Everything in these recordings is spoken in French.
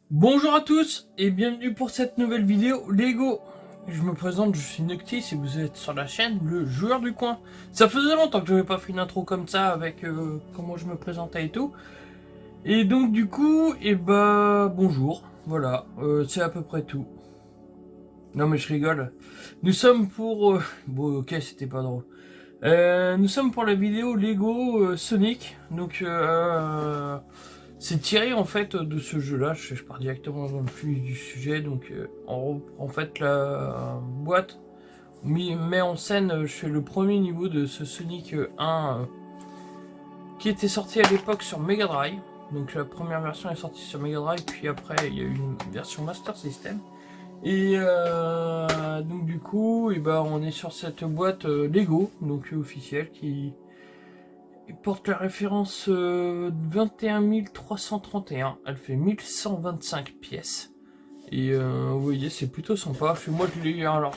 Bonjour à tous et bienvenue pour cette nouvelle vidéo Lego. Je me présente, je suis Noctis et vous êtes sur la chaîne Le Joueur du Coin. Ça faisait longtemps que je n'avais pas fait une intro comme ça avec comment je me présentais et tout. Et donc du coup, bonjour, voilà, c'est à peu près tout. Non mais je rigole. Nous sommes pour... Bon ok, c'était pas drôle. Nous sommes pour la vidéo Lego Sonic. Donc c'est tiré en fait de ce jeu-là. Je pars directement dans le flux du sujet. Donc en fait la boîte met en scène. Je fais le premier niveau de ce Sonic 1 qui était sorti à l'époque sur Mega Drive. Donc la première version est sortie sur Mega Drive, puis après il y a eu une version Master System. Et donc du coup, on est sur cette boîte Lego, donc officielle, qui porte la référence 21 331. Elle fait 1125 pièces. Et vous voyez, c'est plutôt sympa. Moi, je l'ai alors.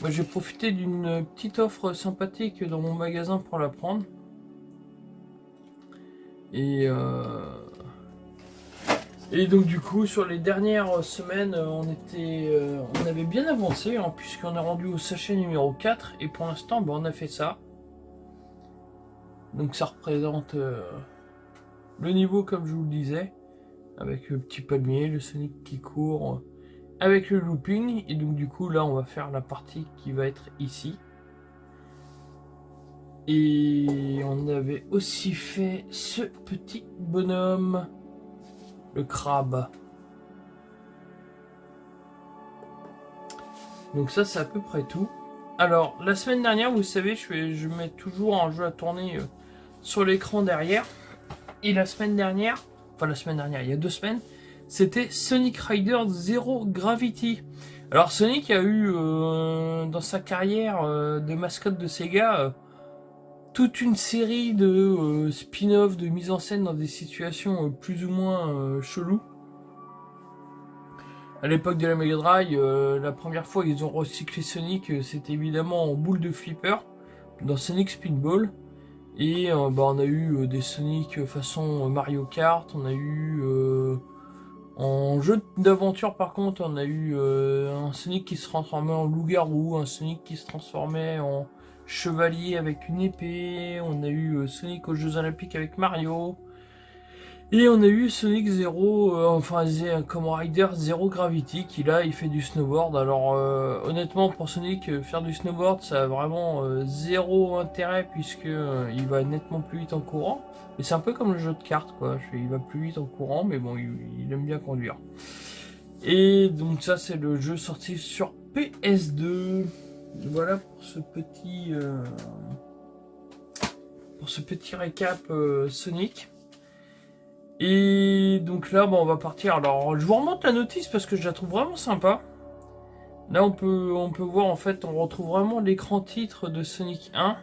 Moi, j'ai profité d'une petite offre sympathique dans mon magasin pour la prendre. Et donc du coup, sur les dernières semaines, on avait bien avancé, hein, puisqu'on est rendu au sachet numéro 4. Et pour l'instant, on a fait ça. Donc ça représente le niveau comme je vous le disais, avec le petit palmier, le Sonic qui court, avec le looping. Et donc du coup là on va faire la partie qui va être ici. Et on avait aussi fait ce petit bonhomme, le crabe. Donc ça c'est à peu près tout. Alors la semaine dernière, vous savez, je mets toujours un jeu à tourner sur l'écran derrière. Et la semaine dernière, il y a 2 semaines, c'était Sonic Rider Zero Gravity. Alors Sonic a eu dans sa carrière de mascotte de Sega toute une série de spin-off, de mise en scène dans des situations plus ou moins cheloues. À l'époque de la Mega Drive, la première fois ils ont recyclé Sonic, c'était évidemment en boule de flipper dans Sonic Spinball. Et on a eu des Sonic façon Mario Kart, on a eu en jeu d'aventure par contre, on a eu un Sonic qui se transformait en loup-garou, un Sonic qui se transformait en chevalier avec une épée, on a eu Sonic aux Jeux Olympiques avec Mario, et on a eu Sonic Zero, comme Rider Zero Gravity, qui là il fait du snowboard. Alors honnêtement pour Sonic, faire du snowboard ça a vraiment zéro intérêt puisque il va nettement plus vite en courant. Mais c'est un peu comme le jeu de cartes quoi, il va plus vite en courant mais bon il aime bien conduire. Et donc ça c'est le jeu sorti sur PS2. Voilà pour ce petit récap Sonic. Et donc là, on va partir. Alors, je vous remonte la notice parce que je la trouve vraiment sympa. Là, on peut voir, en fait, on retrouve vraiment l'écran titre de Sonic 1.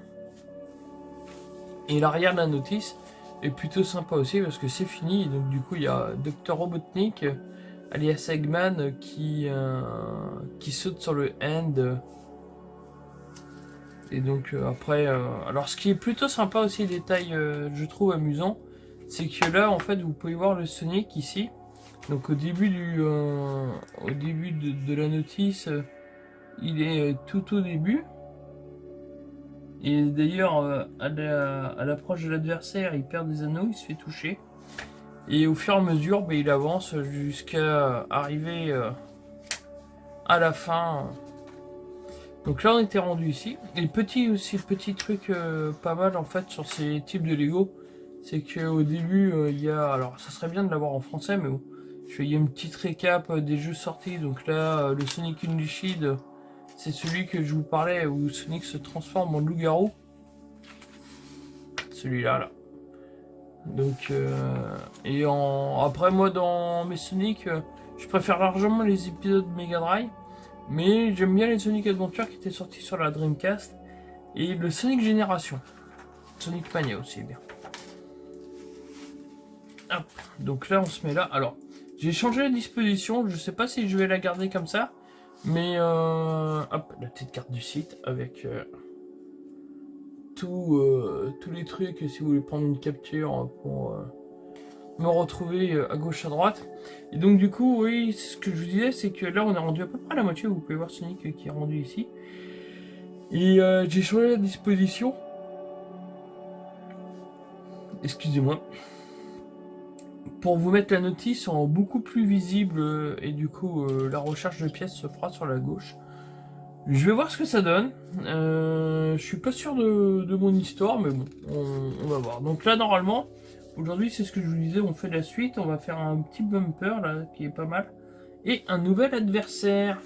Et l'arrière de la notice est plutôt sympa aussi parce que c'est fini. Et donc, du coup, il y a Dr. Robotnik, alias Eggman, qui saute sur le end. Et donc, après... alors, ce qui est plutôt sympa aussi, détail, je trouve amusant, c'est que là, en fait, vous pouvez voir le Sonic ici. Donc au début de la notice, il est tout au début. Et d'ailleurs, à l'approche de l'adversaire, il perd des anneaux, il se fait toucher. Et au fur et à mesure, il avance jusqu'à arriver à la fin. Donc là, on était rendu ici. Et petit truc pas mal en fait sur ces types de Lego, c'est qu'au début, il y a... Alors ça serait bien de l'avoir en français, mais bon. Il y a une petite récap des jeux sortis. Donc là, le Sonic Unleashed, c'est celui que je vous parlais où Sonic se transforme en loup-garou. Celui-là, là. Donc, après, moi, dans mes Sonic, je préfère largement les épisodes Mega Drive. Mais j'aime bien les Sonic Adventure qui étaient sortis sur la Dreamcast. Et le Sonic Génération. Sonic Mania aussi, bien. Hop. Donc là, on se met là. Alors, j'ai changé la disposition. Je sais pas si je vais la garder comme ça. Mais, hop, la petite carte du site avec tous les trucs. Si vous voulez prendre une capture pour me retrouver à gauche à droite. Et donc du coup, oui, ce que je vous disais, c'est que là on est rendu à peu près à la moitié. Vous pouvez voir Sonic qui est rendu ici. Et j'ai changé la disposition. Excusez-moi. Pour vous mettre la notice en beaucoup plus visible et du coup la recherche de pièces se fera sur la gauche. Je vais voir ce que ça donne. Je suis pas sûr de mon histoire, mais bon, on va voir. Donc là, normalement, aujourd'hui, c'est ce que je vous disais, on fait la suite. On va faire un petit bumper, là, qui est pas mal. Et un nouvel adversaire.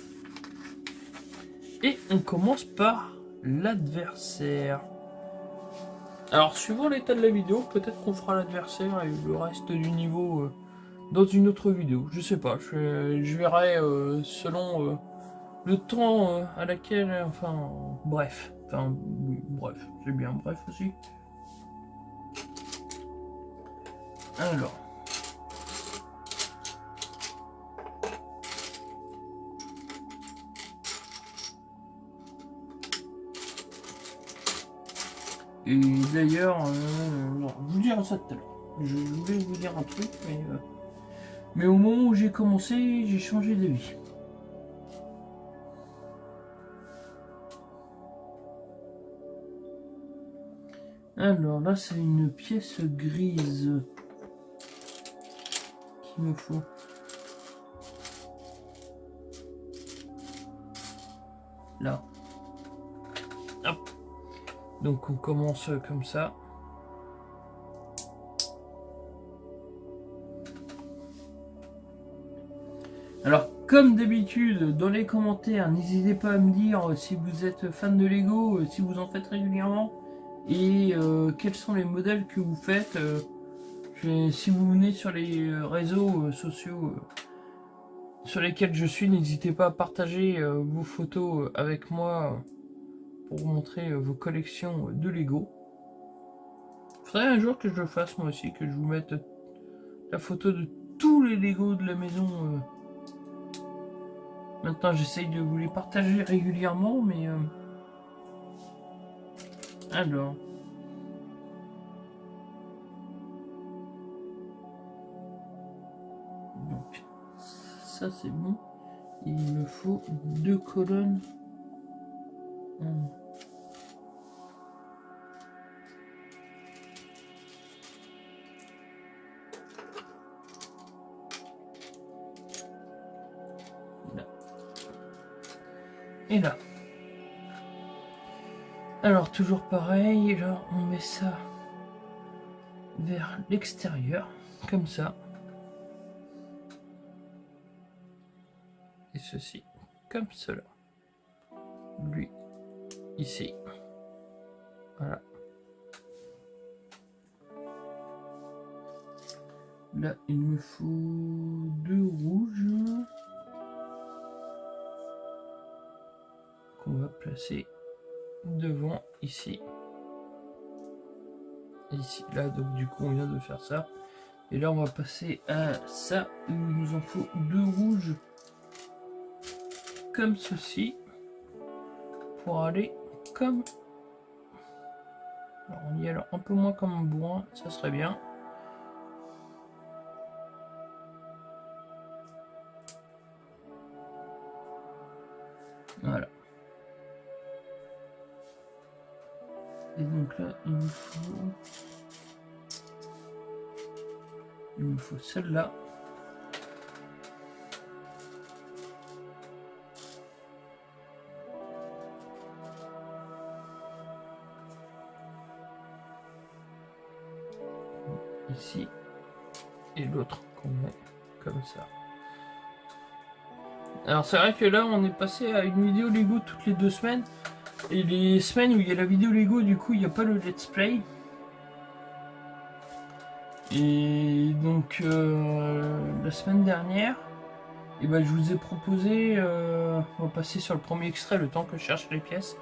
Et on commence par l'adversaire. Alors, suivant l'état de la vidéo, peut-être qu'on fera l'adversaire et le reste du niveau dans une autre vidéo. Je sais pas, je verrai selon... le temps à laquelle, enfin, bref, oui, bref, c'est bien bref aussi. Alors. Et d'ailleurs, je vous dirai ça tout à l'heure. Je voulais vous dire un truc, mais au moment où j'ai commencé, j'ai changé d'avis. Alors là, c'est une pièce grise qu'il me faut. Là. Hop. Donc on commence comme ça. Alors, comme d'habitude, dans les commentaires, n'hésitez pas à me dire si vous êtes fan de Lego, si vous en faites régulièrement, et quels sont les modèles que vous faites. Si vous venez sur les réseaux sociaux sur lesquels je suis, n'hésitez pas à partager vos photos avec moi pour vous montrer vos collections de Lego. Il faudrait un jour que je le fasse moi aussi, que je vous mette la photo de tous les Lego de la maison. Maintenant, j'essaye de vous les partager régulièrement, mais... Alors... Donc, ça c'est bon. Il me faut 2 colonnes. Là. Et là. Alors, toujours pareil, là, on met ça vers l'extérieur, comme ça. Et ceci, comme cela. Lui, ici. Voilà. Là, il me faut 2 rouges. Qu'on va placer devant ici. Ici, là, donc du coup, on vient de faire ça. Et là, on va passer à ça, où il nous en faut 2 rouges. Comme ceci. Pour aller comme... Alors, on y a un peu moins comme un bourrin, ça serait bien. Voilà. Et donc là, il me faut celle-là. Ici. Et l'autre qu'on met comme ça. Alors c'est vrai que là, on est passé à une vidéo Lego toutes les 2 semaines. Et les semaines où il y a la vidéo Lego, du coup, il n'y a pas le let's play. Et donc, la semaine dernière, et ben, je vous ai proposé, on va passer sur le premier extrait, le temps que je cherche les pièces.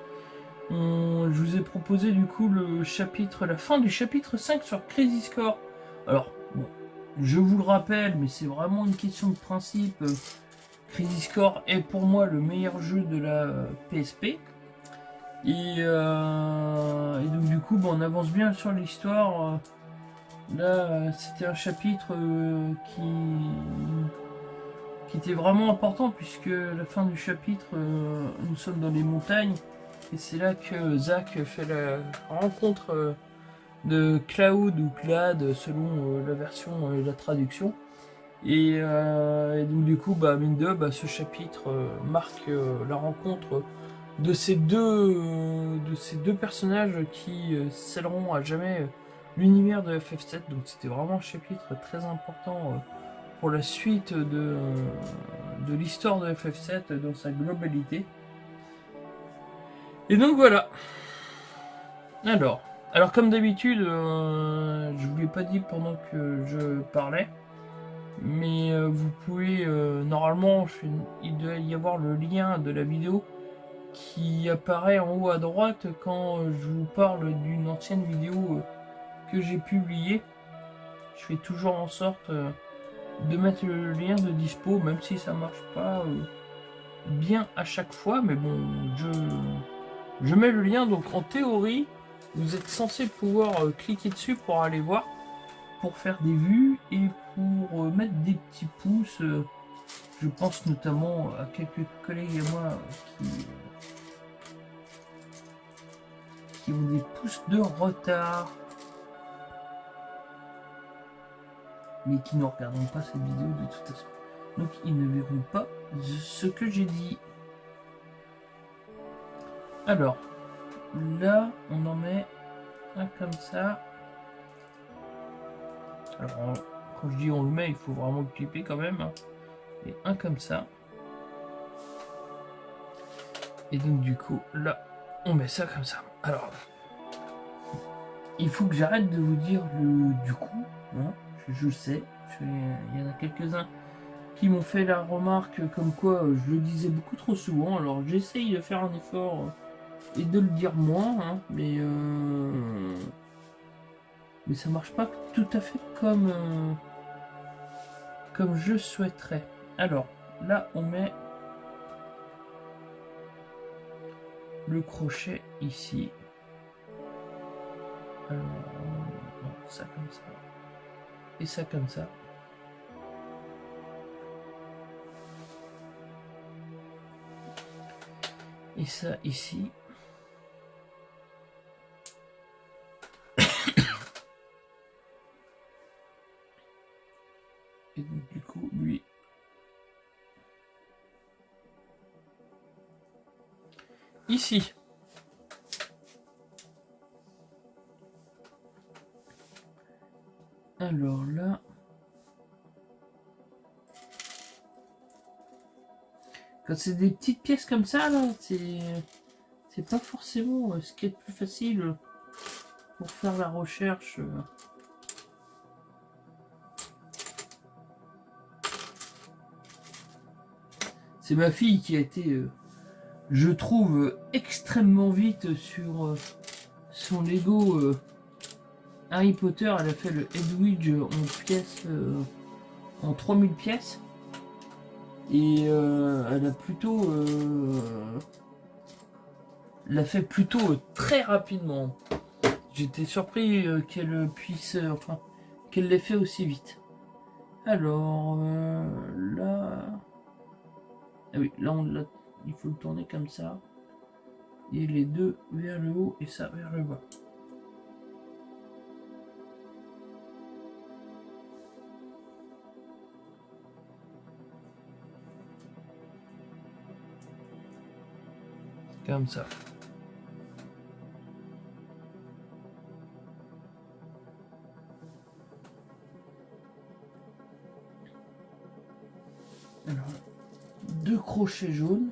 Je vous ai proposé du coup le chapitre, la fin du chapitre 5 sur Crazy Score. Alors, bon, je vous le rappelle, mais c'est vraiment une question de principe. Crazy Score est pour moi le meilleur jeu de la PSP. Et donc du coup, bon, on avance bien sur l'histoire. Là, c'était un chapitre qui était vraiment important, puisque la fin du chapitre, nous sommes dans les montagnes, et c'est là que Zack fait la rencontre de Cloud ou Clad, selon la version et la traduction. Et donc du coup, mine de, ce chapitre marque la rencontre de ces deux personnages qui scelleront à jamais l'univers de FF7. Donc c'était vraiment un chapitre très important pour la suite de l'histoire de FF7 dans sa globalité. Et donc voilà. Alors comme d'habitude, je vous l'ai pas dit pendant que je parlais, mais vous pouvez normalement, il doit y avoir le lien de la vidéo qui apparaît en haut à droite quand je vous parle d'une ancienne vidéo que j'ai publiée. Je fais toujours en sorte de mettre le lien de dispo, même si ça marche pas bien à chaque fois, mais bon, je mets le lien. Donc en théorie, vous êtes censé pouvoir cliquer dessus pour aller voir, pour faire des vues et pour mettre des petits pouces. Je pense notamment à quelques collègues à moi qui ont des pouces de retard, mais qui ne regarderont pas cette vidéo de toute façon. Donc ils ne verront pas ce que j'ai dit. Alors, là, on en met un comme ça. Alors, quand je dis on le met, il faut vraiment le clipper quand même. Hein. Et un comme ça. Et donc du coup, là, on met ça comme ça. Alors, il faut que j'arrête de vous dire le du coup. Hein. Je sais, il y en a quelques-uns qui m'ont fait la remarque comme quoi je le disais beaucoup trop souvent. Alors j'essaye de faire un effort et de le dire moins, hein, mais ça marche pas tout à fait comme je souhaiterais. Alors là on met le crochet ici. Alors ça comme ça et ça comme ça. Et ça ici. Et donc du coup lui ici. Alors là, quand c'est des petites pièces comme ça, là, c'est pas forcément ce qui est le plus facile pour faire la recherche. C'est ma fille qui a été, je trouve, extrêmement vite sur son Lego Harry Potter. Elle a fait le Hedwig en pièces, en 3000 pièces. Et elle a plutôt l'a fait plutôt très rapidement. J'étais surpris qu'elle puisse, enfin, qu'elle l'ait fait aussi vite. Alors là, ah oui, là il faut le tourner comme ça, et les deux vers le haut et ça vers le bas. Comme ça. Alors, deux crochets jaunes.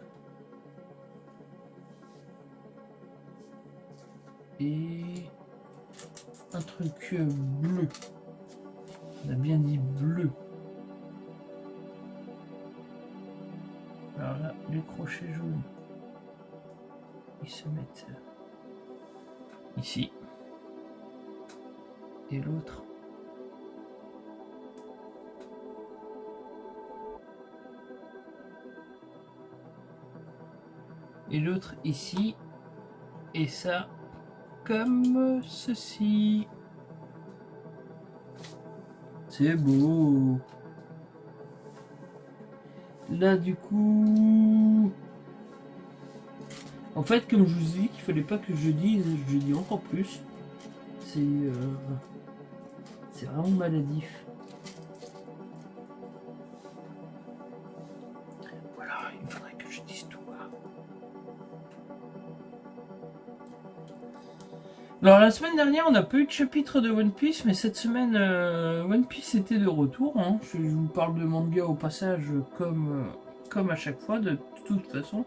Et un truc bleu. On a bien dit bleu. Alors là, les crochets jaunes, ils se mettent ici. Et l'autre ici. Et ça comme ceci. C'est beau. Là, du coup... En fait, comme je vous ai dit qu'il fallait pas que je dis encore plus. C'est vraiment maladif. Voilà, il faudrait que je dise tout bas. Alors la semaine dernière, on n'a pas eu de chapitre de One Piece, mais cette semaine, One Piece était de retour. Hein. Je vous parle de manga au passage, comme à chaque fois, de toute façon.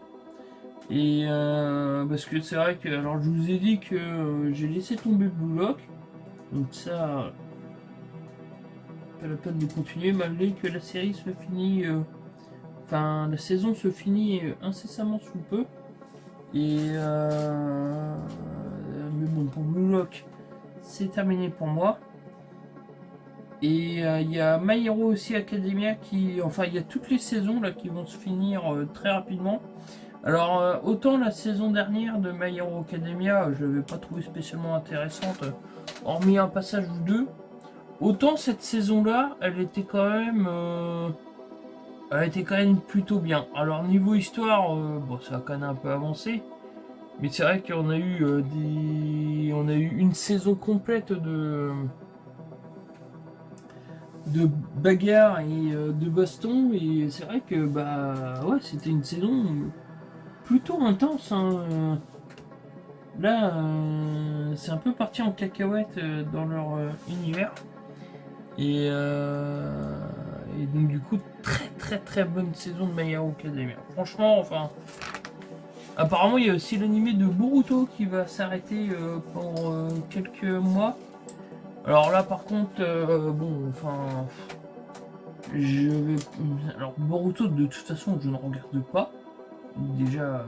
Et parce que c'est vrai que, alors je vous ai dit que j'ai laissé tomber Blue Lock, donc ça, pas la peine de continuer malgré que la série se finit, enfin la saison se finit incessamment sous peu. Et mais bon, pour Blue Lock, c'est terminé pour moi. Et il y a My Hero aussi Academia qui, enfin il y a toutes les saisons là qui vont se finir très rapidement. Alors autant la saison dernière de My Hero Academia, je l'avais pas trouvé spécialement intéressante, hormis un passage ou deux. Autant cette saison-là, elle était quand même plutôt bien. Alors niveau histoire, bon ça a quand même un peu avancé, mais c'est vrai qu'on a eu on a eu une saison complète de bagarres et de baston, et c'est vrai que bah ouais, c'était une saison plutôt intense. Hein. Là, c'est un peu parti en cacahuète dans leur univers. Et donc du coup, très très très bonne saison de My Hero Academia. Franchement, enfin... Apparemment, il y a aussi l'animé de Boruto qui va s'arrêter pour quelques mois. Alors là, par contre, bon, enfin... Je vais... Alors, Boruto, de toute façon, je ne regarde pas. Déjà,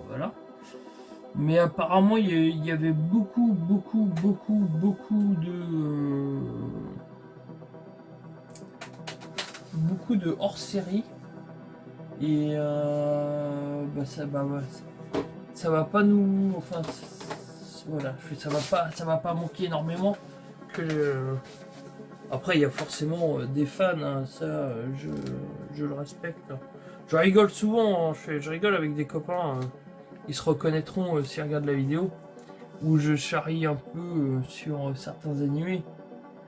voilà. Mais apparemment, il y avait beaucoup de hors-série. Et bah ça va pas nous... Enfin, voilà, ça va pas manquer énormément. Après, il y a forcément des fans, hein, ça, je le respecte. Je rigole souvent, hein, je rigole avec des copains, ils se reconnaîtront s'ils regardent la vidéo, où je charrie un peu sur certains animés,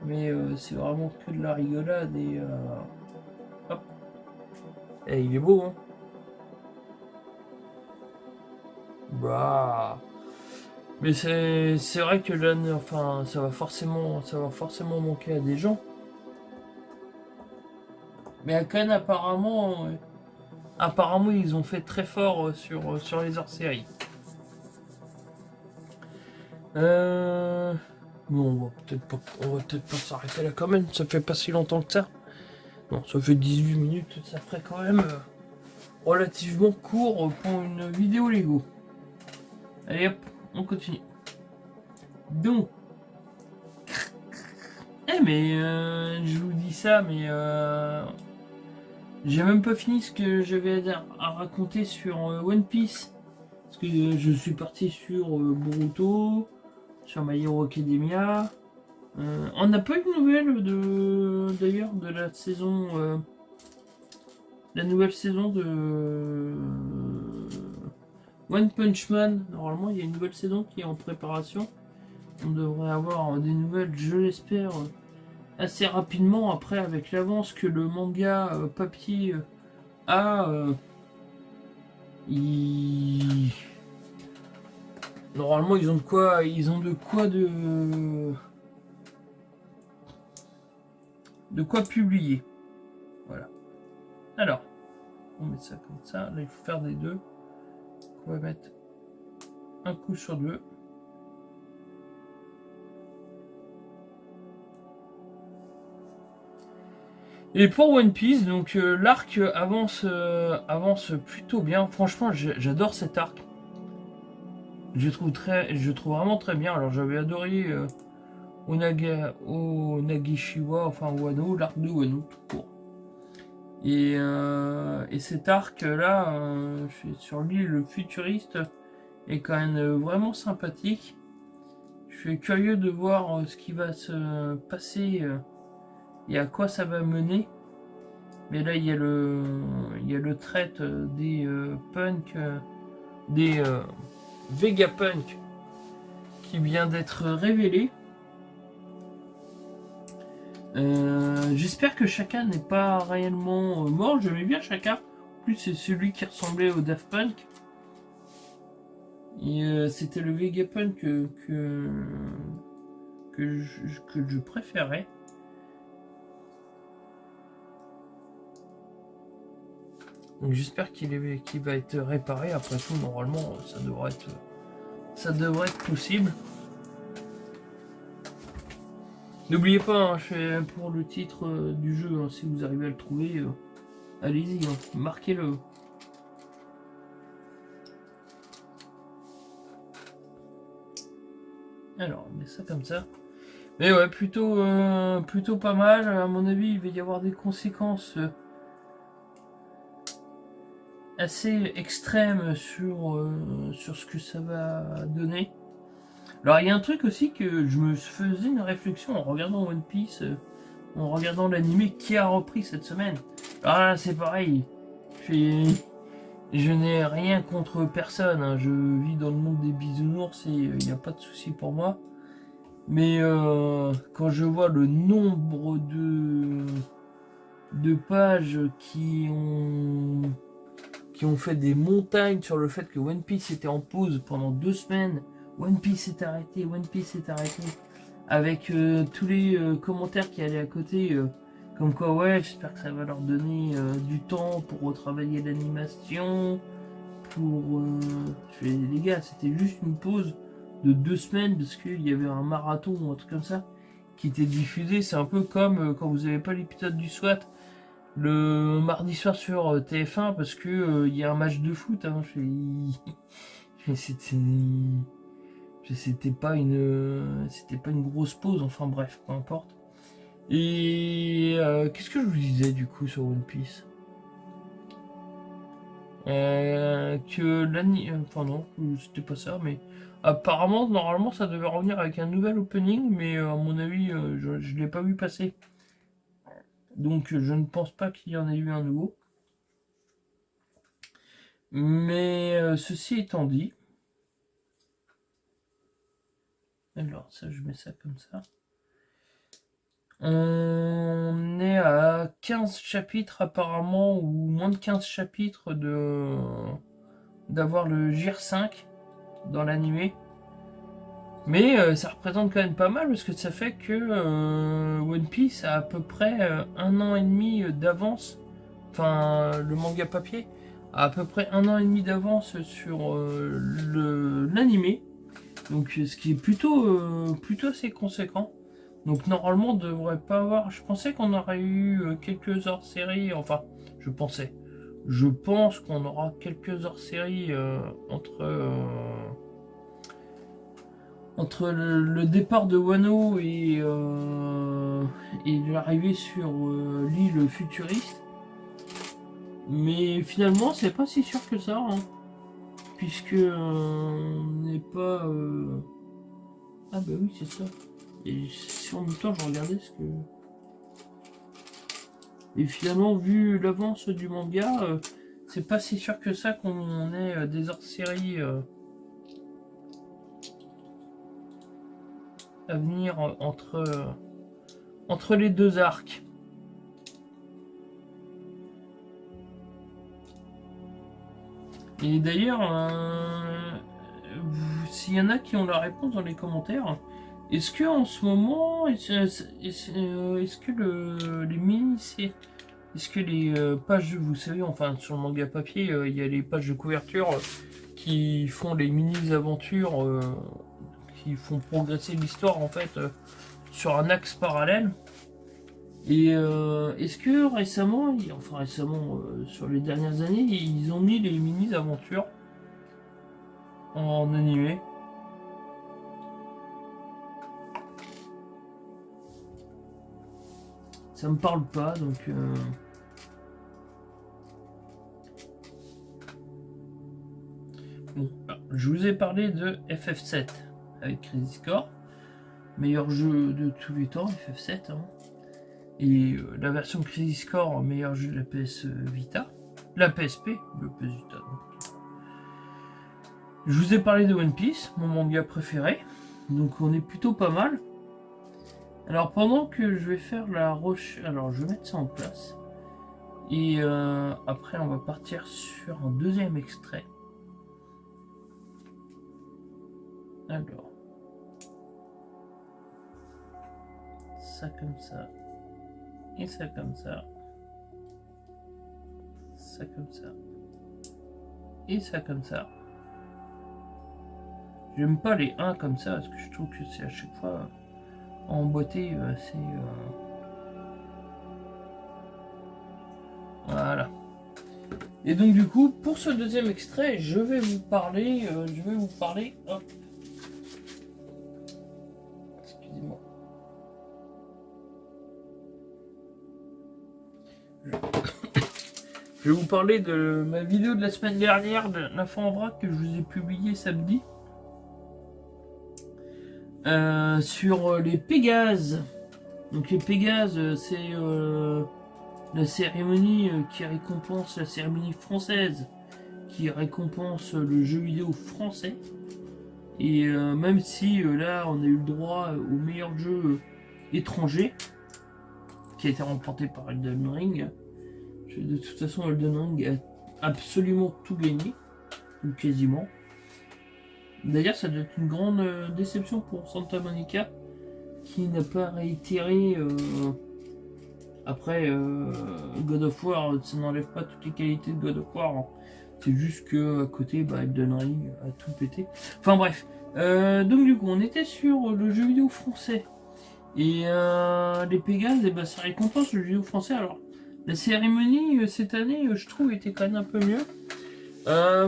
mais c'est vraiment que de la rigolade et... hop. Et il est beau, hein. Bah... Mais c'est vrai que là, enfin, ça va forcément manquer à des gens. Mais Akan, apparemment, ils ont fait très fort sur les hors-séries. Bon, on va peut-être pas s'arrêter là quand même. Ça fait pas si longtemps que ça. Non, ça fait 18 minutes. Ça ferait quand même relativement court pour une vidéo Lego. Allez hop, on continue. Donc, mais je vous dis ça, mais j'ai même pas fini ce que j'avais à raconter sur One Piece. Parce que je suis parti sur Boruto, sur My Hero Academia. On n'a pas eu de nouvelles d'ailleurs de la saison. La nouvelle saison de One Punch Man. Normalement, il y a une nouvelle saison qui est en préparation. On devrait avoir des nouvelles, je l'espère, assez rapidement. Après, avec l'avance que le manga papier a, normalement, ils ont de quoi publier. Voilà. Alors, on met ça comme ça. Là, il faut faire des deux. On va mettre un coup sur deux. Et pour One Piece, donc l'arc avance plutôt bien. Franchement, j'adore cet arc. Je trouve vraiment très bien. Alors j'avais adoré Onagishiwa, enfin Wano, l'arc de Wano tout court. Et cet arc là, sur l'île futuriste, est quand même vraiment sympathique. Je suis curieux de voir ce qui va se passer et à quoi ça va mener. Mais là, il y a le trait des punk, des Vegapunk qui vient d'être révélé. J'espère que Shaka n'est pas réellement mort. J'aimais bien Shaka. En plus, c'est celui qui ressemblait au Daft Punk. Et c'était le Vegapunk que je préférais. Donc j'espère qu'il va être réparé. Après tout, normalement, ça devrait être possible. N'oubliez pas, hein, pour le titre du jeu, hein, si vous arrivez à le trouver, allez-y, hein, marquez-le. Alors, on met ça comme ça. Mais ouais, plutôt pas mal. À mon avis, il va y avoir des conséquences assez extrêmes sur ce que ça va donner. Alors, il y a un truc aussi que je me faisais une réflexion en regardant One Piece, en regardant l'anime qui a repris cette semaine. Alors là, c'est pareil. Je n'ai rien contre personne. Hein. Je vis dans le monde des bisounours et il n'y a pas de souci pour moi. Mais quand je vois le nombre de pages qui ont fait des montagnes sur le fait que One Piece était en pause pendant 2 semaines, One Piece est arrêté, One Piece est arrêté, avec tous les commentaires qui allaient à côté, comme quoi ouais, j'espère que ça va leur donner du temps pour retravailler l'animation, les gars, c'était juste une pause de 2 semaines parce qu'il y avait un marathon ou un truc comme ça qui était diffusé. C'est un peu comme quand vous n'avez pas l'épisode du SWAT le mardi soir sur TF1 parce que il y a un match de foot. Hein. C'était pas une grosse pause. Enfin bref, peu importe. Et qu'est-ce que je vous disais du coup sur One Piece? Enfin non, c'était pas ça, mais apparemment, normalement, ça devait revenir avec un nouvel opening, mais à mon avis, je l'ai pas vu passer. Donc, je ne pense pas qu'il y en ait eu un nouveau. Mais ceci étant dit, alors ça, je mets ça comme ça. On est à 15 chapitres apparemment, ou moins de 15 chapitres d'avoir le GIR 5 dans l'animé. Mais ça représente quand même pas mal parce que ça fait que One Piece a à peu près 1 an et demi d'avance, enfin le manga papier a à peu près 1 an et demi d'avance sur l'animé, donc ce qui est plutôt assez conséquent. Donc normalement on devrait pas avoir, je pensais qu'on aurait eu quelques hors-séries, enfin je pense qu'on aura quelques hors-séries entre le départ de Wano et l'arrivée sur l'île futuriste. Mais finalement, c'est pas si sûr que ça, hein, puisque on n'est pas. Ah bah oui, c'est ça. Et si en même temps je regardais ce que. Et finalement, vu l'avance du manga, c'est pas si sûr que ça qu'on ait des hors-séries à venir entre les deux arcs. Et d'ailleurs, s'il y en a qui ont la réponse dans les commentaires, est-ce que en ce moment, est-ce que les mini, est-ce que les pages, vous savez, enfin sur le manga papier, il y a les pages de couverture qui font les mini-aventures, qui font progresser l'histoire en fait sur un axe parallèle. Et est-ce que récemment, sur les dernières années, ils ont mis les mini-aventures en animé? Ça me parle pas, donc... Bon, alors, je vous ai parlé de FF7 avec Crazy Score, meilleur jeu de tous les temps, FF7. Hein. Et la version Crisis Core, meilleur jeu de la PS Vita. La PSP, le PS Vita. Donc. Je vous ai parlé de One Piece, mon manga préféré. Donc on est plutôt pas mal. Alors pendant que je vais faire la recherche... Alors je vais mettre ça en place. Et après on va partir sur un deuxième extrait. Alors. Ça comme ça. Et ça comme ça. Ça comme ça. Et ça comme ça. J'aime pas les 1 comme ça parce que je trouve que c'est à chaque fois emboîté assez... Voilà. Et donc du coup, pour ce deuxième extrait, je vais vous parler... Hop. Excusez-moi. Je vais vous parler de ma vidéo de la semaine dernière, de l'info en vrac que je vous ai publié samedi. Sur les Pégases. Donc les Pégases, c'est la cérémonie qui récompense, la cérémonie française qui récompense le jeu vidéo français. Et même si là on a eu le droit au meilleur jeu étranger, qui a été remporté par Elden Ring. De toute façon, Elden Ring a absolument tout gagné, ou quasiment. D'ailleurs, ça doit être une grande déception pour Santa Monica, qui n'a pas réitéré après God of War. Ça n'enlève pas toutes les qualités de God of War, hein. C'est juste que à côté, Elden Ring a tout pété. Enfin bref. Donc du coup, on était sur le jeu vidéo français. Et les Pégases, ça récompense le jeu vidéo français. Alors, la cérémonie cette année, je trouve, était quand même un peu mieux.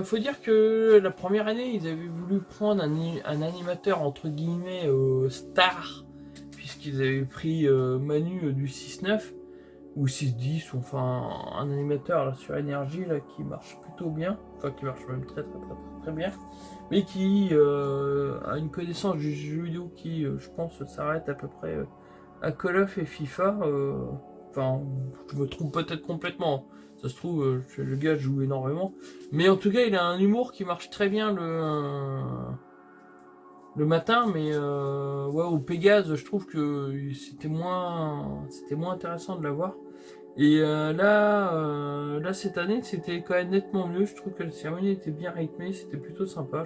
Faut dire que la première année, ils avaient voulu prendre un animateur entre guillemets star, puisqu'ils avaient pris Manu du 6-9 ou 6-10, enfin un animateur là, sur énergie là, qui marche plutôt bien, enfin qui marche même très bien, mais qui a une connaissance du jeu vidéo qui, je pense, s'arrête à peu près à Call of et FIFA. Enfin, je me trompe peut-être complètement. Ça se trouve, le gars joue énormément. Mais en tout cas, il a un humour qui marche très bien le matin. Mais ouais, au Pégase, je trouve que c'était moins intéressant de l'avoir. Et là, cette année, c'était quand même nettement mieux. Je trouve que la cérémonie était bien rythmée. C'était plutôt sympa.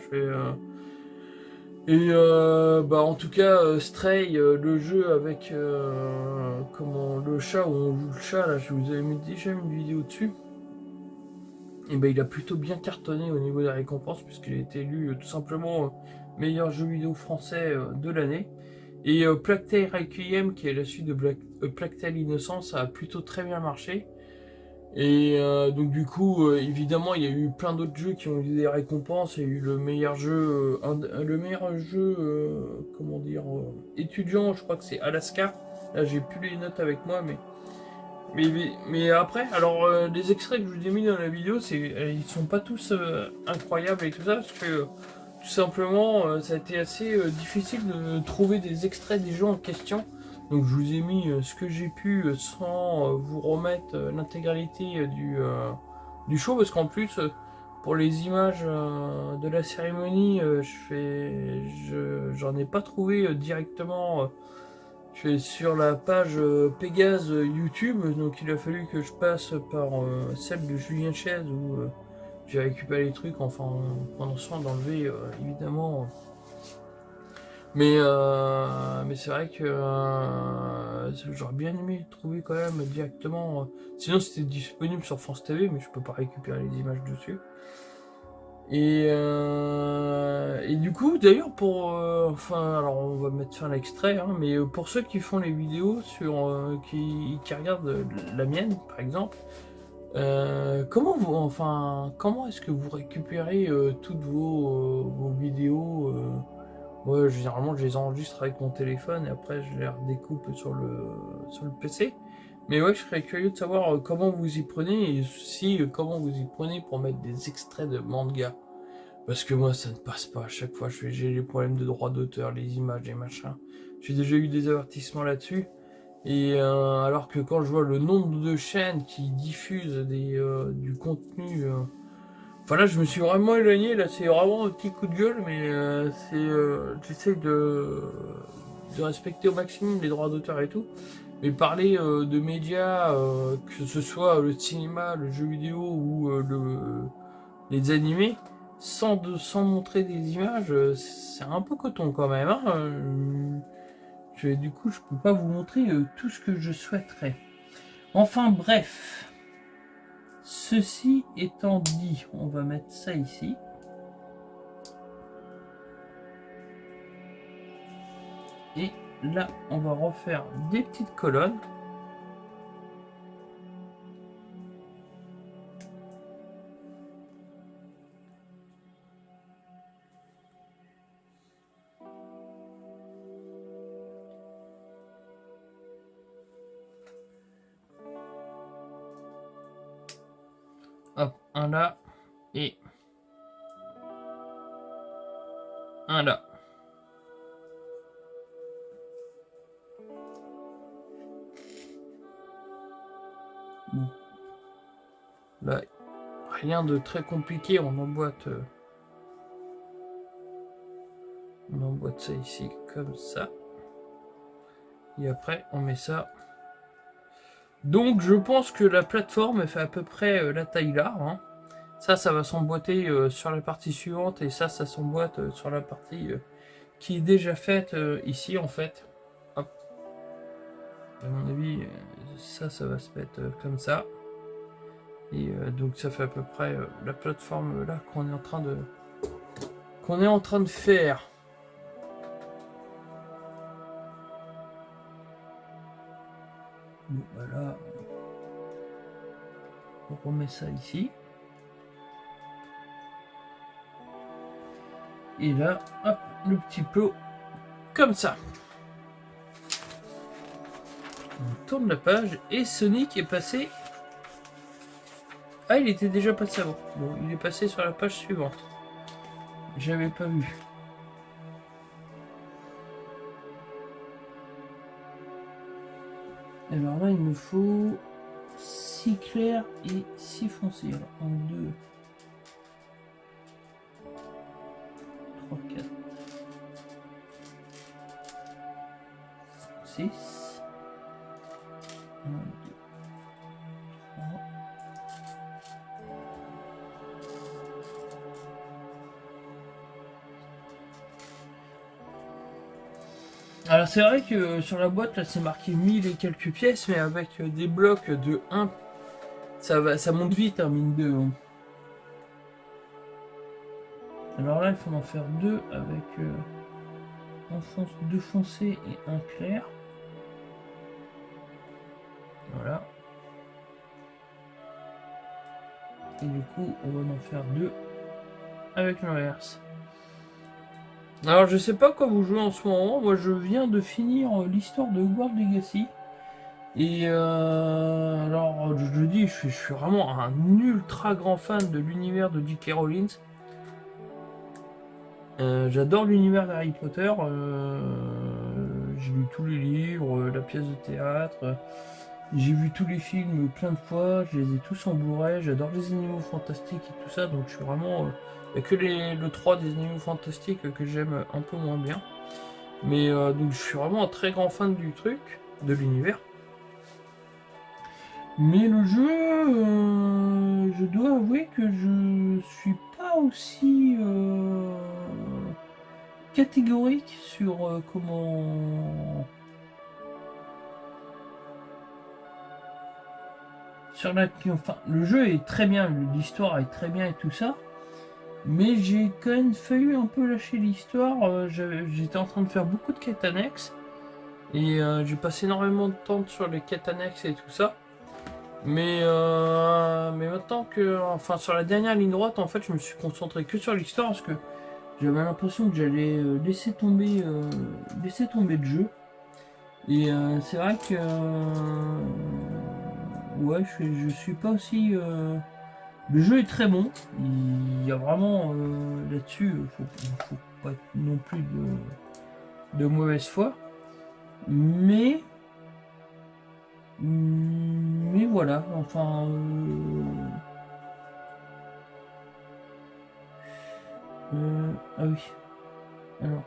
En tout cas, Stray, le jeu avec le chat, où on joue le chat, là, je vous avais déjà mis une vidéo dessus. Et il a plutôt bien cartonné au niveau des récompenses, puisqu'il a été élu tout simplement meilleur jeu vidéo français de l'année. Et Plague Tale Requiem, qui est la suite de Plague Tale Innocence, a plutôt très bien marché. Et donc du coup, évidemment, il y a eu plein d'autres jeux qui ont eu des récompenses. Il y a eu le meilleur jeu, comment dire, étudiant, je crois que c'est Alaska. Là, j'ai plus les notes avec moi, mais après, alors les extraits que je vous ai mis dans la vidéo, ils sont pas tous incroyables et tout ça, parce que tout simplement, ça a été assez difficile de trouver des extraits des jeux en question. Donc je vous ai mis ce que j'ai pu sans vous remettre l'intégralité du show, parce qu'en plus pour les images de la cérémonie, j'en ai pas trouvé directement. Je suis sur la page Pégase YouTube, donc il a fallu que je passe par celle de Julien Chaise où j'ai récupéré les trucs, enfin prenant soin d'enlever évidemment. Mais c'est vrai que j'aurais bien aimé le trouver quand même directement. Sinon c'était disponible sur France TV, mais je peux pas récupérer les images dessus. Et du coup, d'ailleurs, alors on va mettre fin à l'extrait, hein, mais pour ceux qui font les vidéos qui regardent la mienne, par exemple, comment est-ce que vous récupérez toutes vos vidéos? Moi, généralement, je les enregistre avec mon téléphone et après, je les redécoupe sur le PC. Mais ouais, je serais curieux de savoir comment vous y prenez et aussi comment vous y prenez pour mettre des extraits de manga. Parce que moi, ça ne passe pas à chaque fois. J'ai les problèmes de droit d'auteur, les images, les machins. J'ai déjà eu des avertissements là-dessus. Et alors que quand je vois le nombre de chaînes qui diffusent du contenu, enfin là je me suis vraiment éloigné, là c'est vraiment un petit coup de gueule, mais j'essaie de respecter au maximum les droits d'auteur et tout, mais parler de médias, que ce soit le cinéma, le jeu vidéo ou les animés, sans montrer des images, c'est un peu coton quand même, hein. Du coup, je peux pas vous montrer tout ce que je souhaiterais. Enfin bref, ceci étant dit, on va mettre ça ici. Et là, on va refaire des petites colonnes. Hop, un là et un là. Là, rien de très compliqué, on emboîte ça ici comme ça. Et après, on met ça. Donc, je pense que la plateforme fait à peu près la taille là, hein. Ça va s'emboîter sur la partie suivante et ça s'emboîte sur la partie qui est déjà faite ici en fait. Hop. À mon avis, ça va se mettre comme ça. Et donc ça fait à peu près la plateforme là qu'on est en train de faire. Bon, voilà. On remet ça ici. Et là, hop, le petit pot comme ça. On tourne la page et Sonic est passé. Ah, il était déjà passé avant. Bon, il est passé sur la page suivante. J'avais pas vu. Alors là, il me faut 6 clairs et 6 foncés. Alors, 1, 2, 3, 4, 5, 6. 1, 2, 3. Alors c'est vrai que sur la boîte là c'est marqué 1000 et quelques pièces, mais avec des blocs de 1, ça monte vite, hein, mine de. Alors là il faut en faire 2 avec 2 foncés et 1 clair. Voilà. Et du coup on va en faire 2 avec l'inverse. Alors je sais pas quoi vous jouez en ce moment, moi je viens de finir l'histoire de Hogwarts Legacy. Et alors je le dis, je suis vraiment un ultra grand fan de l'univers de J.K. Rowling. J'adore l'univers d'Harry Potter. J'ai lu tous les livres, la pièce de théâtre. J'ai vu tous les films plein de fois. Je les ai tous en Blu-ray. J'adore les animaux fantastiques et tout ça. Donc je suis vraiment. Il n'y a que le 3 des animaux fantastiques que j'aime un peu moins bien. Mais donc je suis vraiment un très grand fan du truc, de l'univers. Mais le jeu, je dois avouer que je suis pas aussi catégorique sur comment. Enfin, le jeu est très bien, l'histoire est très bien et tout ça. Mais j'ai quand même failli un peu lâcher l'histoire. J'étais en train de faire beaucoup de quêtes annexes. Et j'ai passé énormément de temps sur les quêtes annexes et tout ça. Mais maintenant que, enfin sur la dernière ligne droite, en fait, je me suis concentré que sur l'histoire parce que j'avais l'impression que j'allais laisser tomber le jeu. Et c'est vrai que, ouais, je suis pas aussi. Le jeu est très bon. Il y a vraiment là-dessus, faut pas non plus de mauvaise foi. Mais Mais voilà, enfin... ah oui, alors...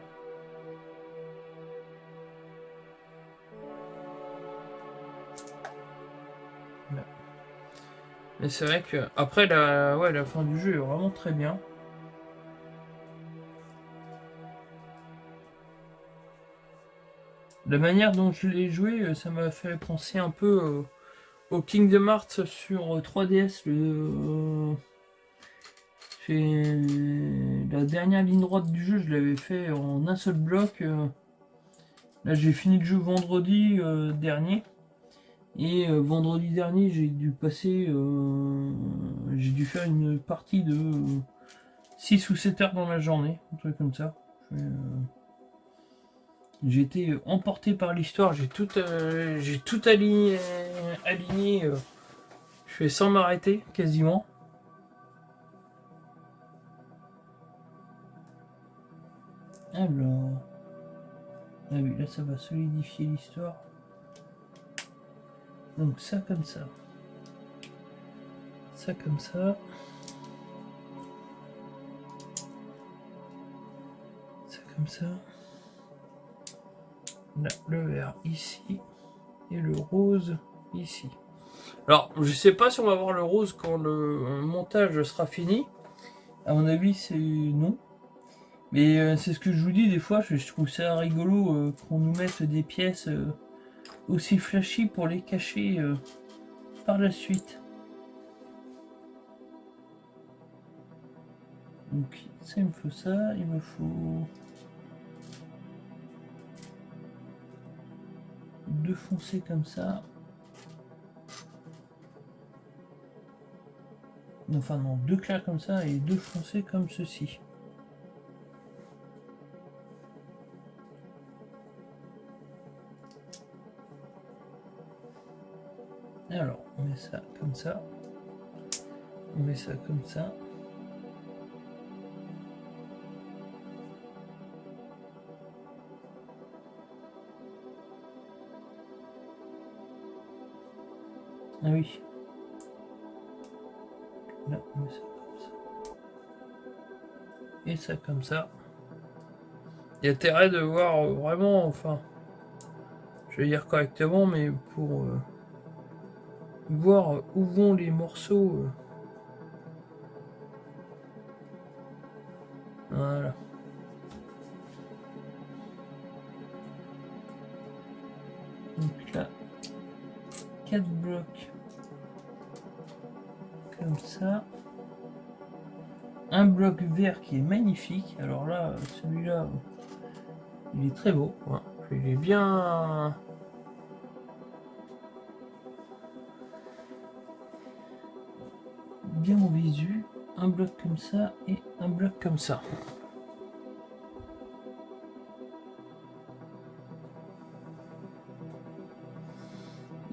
Là. Mais c'est vrai que après la fin du jeu est vraiment très bien. La manière dont je l'ai joué, ça m'a fait penser un peu au Kingdom Hearts sur 3DS. La dernière ligne droite du jeu, je l'avais fait en un seul bloc. Là, j'ai fini le jeu vendredi dernier. Et vendredi dernier, j'ai dû faire une partie de 6 ou 7 heures dans la journée, un truc comme ça. J'ai été emporté par l'histoire, j'ai tout aligné, je fais sans m'arrêter quasiment. Alors, ah oui, là ça va solidifier l'histoire. Donc ça comme ça, ça comme ça, ça comme ça. Là, le vert ici et le rose ici. Alors, je sais pas si on va voir le rose quand le montage sera fini. À mon avis, c'est non. Mais c'est ce que je vous dis, des fois, je trouve ça rigolo qu'on nous mette des pièces aussi flashy pour les cacher par la suite. Donc, ça, il me faut ça, il me faut 2 foncés comme ça. Enfin non, 2 clairs comme ça et 2 foncés comme ceci. Alors, on met ça comme ça. On met ça comme ça. Ah oui. Là, on met ça comme ça. Et ça comme ça. Il y a intérêt de voir vraiment, enfin, je vais dire correctement, mais pour voir où vont les morceaux. Voilà. Donc là, 4 blocs comme ça. Un bloc vert qui est magnifique. Alors là, celui-là, il est très beau. Ouais. Il est bien... bien en visu. Un bloc comme ça et un bloc comme ça.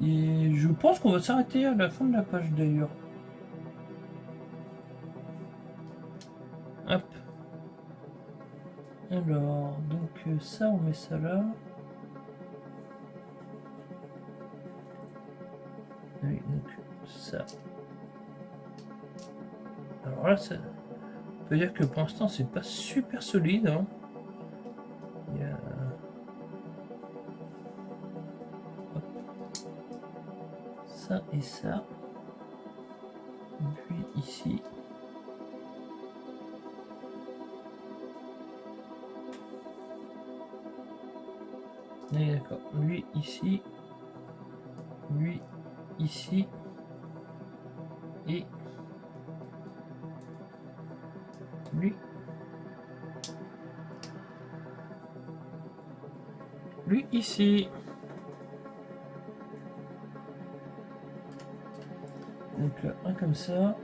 Et je pense qu'on va s'arrêter à la fin de la page d'ailleurs. Hop. Alors, donc ça, on met ça là. Oui, donc ça. Alors là, ça peut dire que pour l'instant, c'est pas super solide. Hein. Il y a... Hop. Ça et ça. Puis ici. D'accord. Lui ici. Lui ici. Et lui. Lui ici. Donc là, un comme ça.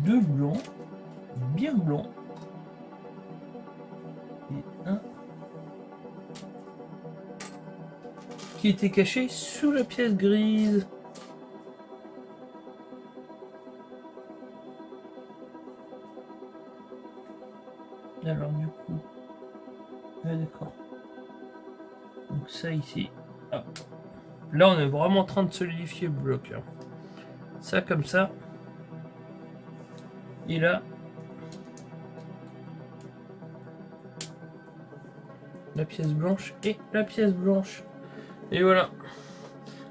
Deux blancs. Bien blancs. Et un qui était caché sous la pièce grise. Alors du coup, ouais, d'accord. ça ici. Hop. Là, on est vraiment en train de solidifier le bloc. Là. Ça comme ça. Et là, la pièce blanche et la pièce blanche. Et voilà.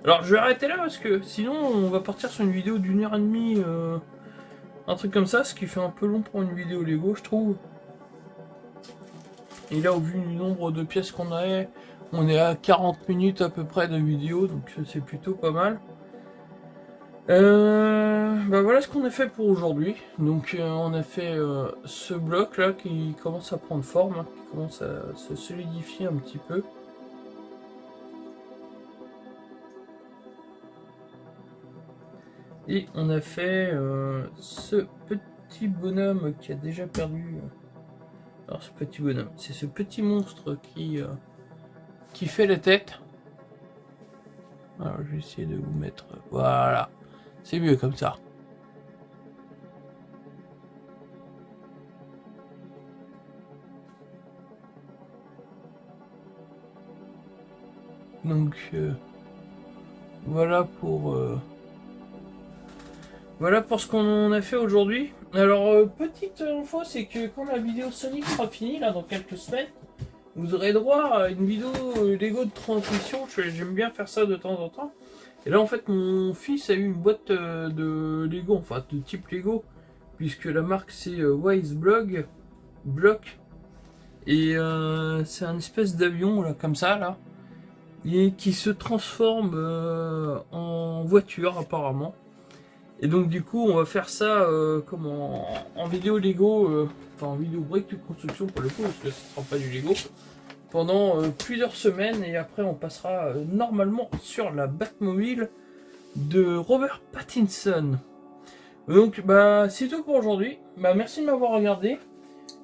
Alors, je vais arrêter là parce que sinon, on va partir sur une vidéo d'1h30. Un truc comme ça, ce qui fait un peu long pour une vidéo Lego, je trouve. Et là, au vu du nombre de pièces qu'on a, on est à 40 minutes à peu près de vidéo, donc c'est plutôt pas mal. Bah voilà ce qu'on a fait pour aujourd'hui. Donc on a fait ce bloc là qui commence à prendre forme, hein, qui commence à se solidifier un petit peu. Et on a fait ce petit bonhomme qui a déjà perdu. Alors ce petit bonhomme, c'est ce petit monstre qui fait la tête. Alors je vais essayer de vous mettre... Voilà, c'est mieux comme ça. Donc voilà pour ce qu'on a fait aujourd'hui. Alors petite info, c'est que quand la vidéo Sonic sera finie là dans quelques semaines, vous aurez droit à une vidéo Lego de transmission. J'aime bien faire ça de temps en temps. Et là en fait mon fils a eu une boîte de Lego, enfin de type Lego, puisque la marque c'est Wise Block. Et c'est un espèce d'avion là comme ça là. Et qui se transforme en voiture apparemment. Et donc du coup on va faire ça comme en vidéo Lego, enfin en vidéo brique de construction pour le coup, parce que ce ne sera pas du Lego, pendant plusieurs semaines, et après on passera normalement sur la Batmobile de Robert Pattinson. Donc bah c'est tout pour aujourd'hui, bah merci de m'avoir regardé.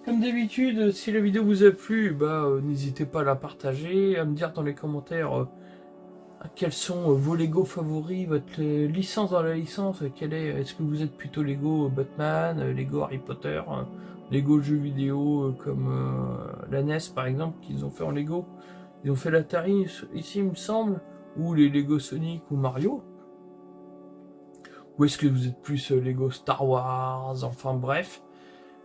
Comme d'habitude, si la vidéo vous a plu, bah n'hésitez pas à la partager, à me dire dans les commentaires quels sont vos Lego favoris, votre licence dans la licence, est-ce que vous êtes plutôt Lego Batman, Lego Harry Potter, Lego jeux vidéo comme la NES par exemple qu'ils ont fait en Lego, ils ont fait l'Atari ici il me semble, ou les Lego Sonic ou Mario, ou est-ce que vous êtes plus Lego Star Wars, enfin bref.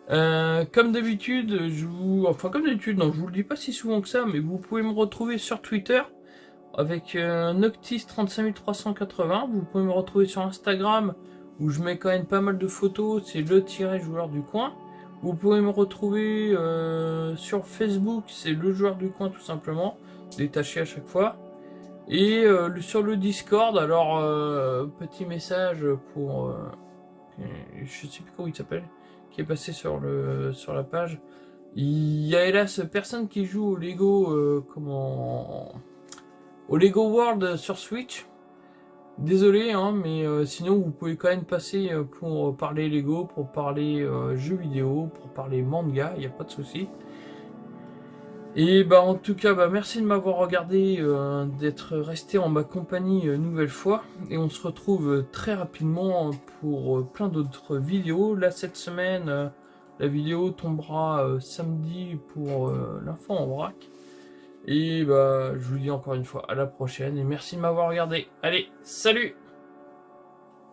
Comme d'habitude, non, je vous le dis pas si souvent que ça, mais vous pouvez me retrouver sur Twitter avec Noctis 35380. Vous pouvez me retrouver sur Instagram où je mets quand même pas mal de photos, c'est le-joueur du coin. Vous pouvez me retrouver sur Facebook, c'est le joueur du coin tout simplement, détaché à chaque fois. Et sur le Discord, alors petit message pour je sais plus comment il s'appelle, qui est passé sur la page. Il y a hélas personne qui joue au Lego au Lego World sur Switch. Désolé, hein, mais sinon vous pouvez quand même passer pour parler Lego, pour parler jeux vidéo, pour parler manga, il n'y a pas de souci. Et bah en tout cas, bah, merci de m'avoir regardé, d'être resté en ma compagnie nouvelle fois. Et on se retrouve très rapidement pour plein d'autres vidéos. Là cette semaine, la vidéo tombera samedi pour l'info en vrac. Et bah je vous dis encore une fois à la prochaine et merci de m'avoir regardé. Allez, salut!